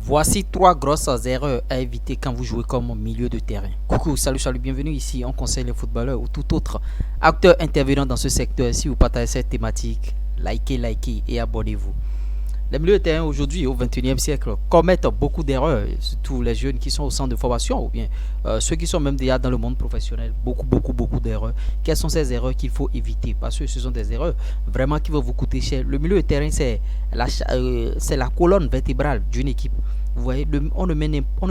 Voici 3 grosses erreurs à éviter quand vous jouez comme milieu de terrain. Coucou, salut, bienvenue ici. On conseille les footballeurs ou tout autre acteur intervenant dans ce secteur. Si vous partagez cette thématique, likez et abonnez-vous. Les milieux de terrain aujourd'hui, au XXIe siècle, commettent beaucoup d'erreurs, surtout les jeunes qui sont au centre de formation ou bien ceux qui sont même déjà dans le monde professionnel. Beaucoup d'erreurs. Quelles sont ces erreurs qu'il faut éviter? Parce que ce sont des erreurs vraiment qui vont vous coûter cher. Le milieu de terrain, c'est la colonne vertébrale d'une équipe. Vous voyez, on ne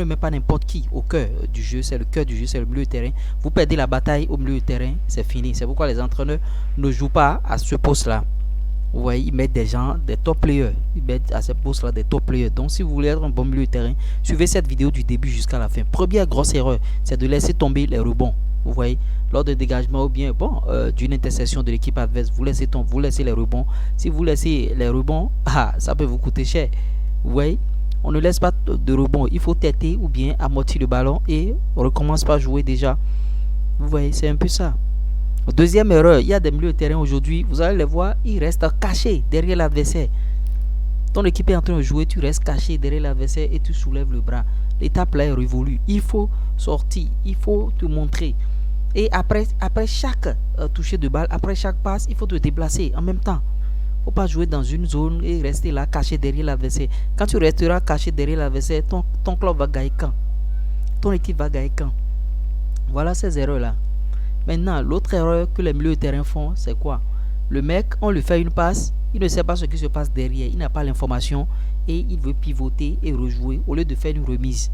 met pas n'importe qui au cœur du jeu. C'est le cœur du jeu, c'est le milieu de terrain. Vous perdez la bataille au milieu de terrain, c'est fini. C'est pourquoi les entraîneurs ne jouent pas à ce poste-là. Vous voyez, ils mettent des gens, des top players. Ils mettent à ce poste-là des top players. Donc, si vous voulez être un bon milieu de terrain, suivez cette vidéo du début jusqu'à la fin. Première grosse erreur, c'est de laisser tomber les rebonds. Vous voyez, lors d'un dégagement ou bien d'une intercession de l'équipe adverse, vous laissez les rebonds. Si vous laissez les rebonds, ça peut vous coûter cher. Vous voyez, on ne laisse pas de rebonds. Il faut têter ou bien amortir le ballon et on recommence par jouer déjà. Vous voyez, c'est un peu ça. Deuxième erreur, il y a des milieux de terrain aujourd'hui, vous allez les voir, ils restent cachés derrière l'adversaire. Ton équipe est en train de jouer, tu restes caché derrière l'adversaire et tu soulèves le bras. L'étape là est révolue. Il faut sortir, il faut te montrer. Et après chaque toucher de balle, après chaque passe, il faut te déplacer en même temps. Il ne faut pas jouer dans une zone et rester là caché derrière l'adversaire. Quand tu resteras caché derrière l'adversaire, ton club va gagner quand? Ton équipe va gagner quand? Voilà ces erreurs là. Maintenant, l'autre erreur que les milieux de terrain font, c'est quoi? Le mec, on lui fait une passe, il ne sait pas ce qui se passe derrière, il n'a pas l'information et il veut pivoter et rejouer au lieu de faire une remise.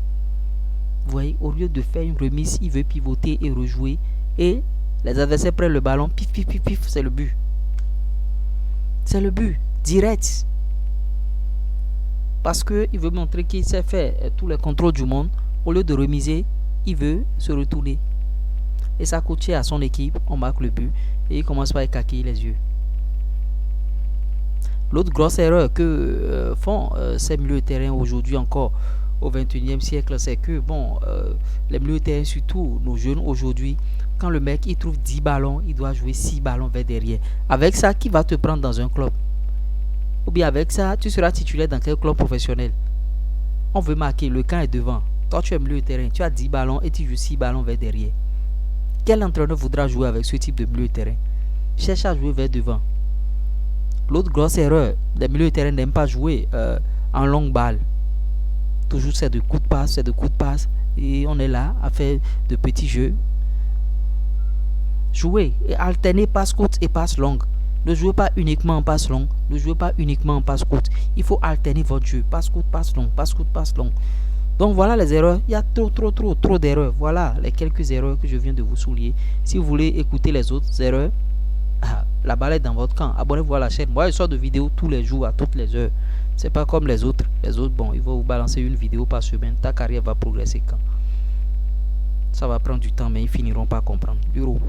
Vous voyez, au lieu de faire une remise, il veut pivoter et rejouer et les adversaires prennent le ballon, pif, c'est le but. C'est le but, direct. Parce qu'il veut montrer qu'il sait faire tous les contrôles du monde, au lieu de remiser, il veut se retourner. Et ça coûte cher à son équipe, on marque le but et il commence par écaquer les yeux. L'autre grosse erreur que font ces milieux de terrain aujourd'hui encore au XXIe siècle, c'est que les milieux de terrain, surtout nos jeunes aujourd'hui, quand le mec il trouve 10 ballons, il doit jouer 6 ballons vers derrière. Avec ça, qui va te prendre dans un club? Ou bien avec ça, tu seras titulaire dans quel club professionnel? On veut marquer, le camp est devant. Toi, tu es milieu de terrain, tu as 10 ballons et tu joues 6 ballons vers derrière. Quel entraîneur voudra jouer avec ce type de milieu de terrain? Cherche à jouer vers devant. L'autre grosse erreur, les milieux de terrain n'aiment pas jouer en longue balle. Toujours c'est de coups de passe, et on est là à faire de petits jeux. Jouer et alterner passe courte et passe longue. Ne jouez pas uniquement en passe longue, ne jouez pas uniquement en passe courte. Il faut alterner votre jeu, passe courte, passe longue, passe courte, passe longue. Donc voilà les erreurs, il y a trop d'erreurs. Voilà les quelques erreurs que je viens de vous souligner. Si vous voulez écouter les autres erreurs, la balle est dans votre camp. Abonnez-vous à la chaîne. Moi je sors de vidéos tous les jours, à toutes les heures. C'est pas comme les autres. Les autres, ils vont vous balancer une vidéo par semaine. Ta carrière va progresser quand? Ça va prendre du temps, mais ils finiront par comprendre. Bureau.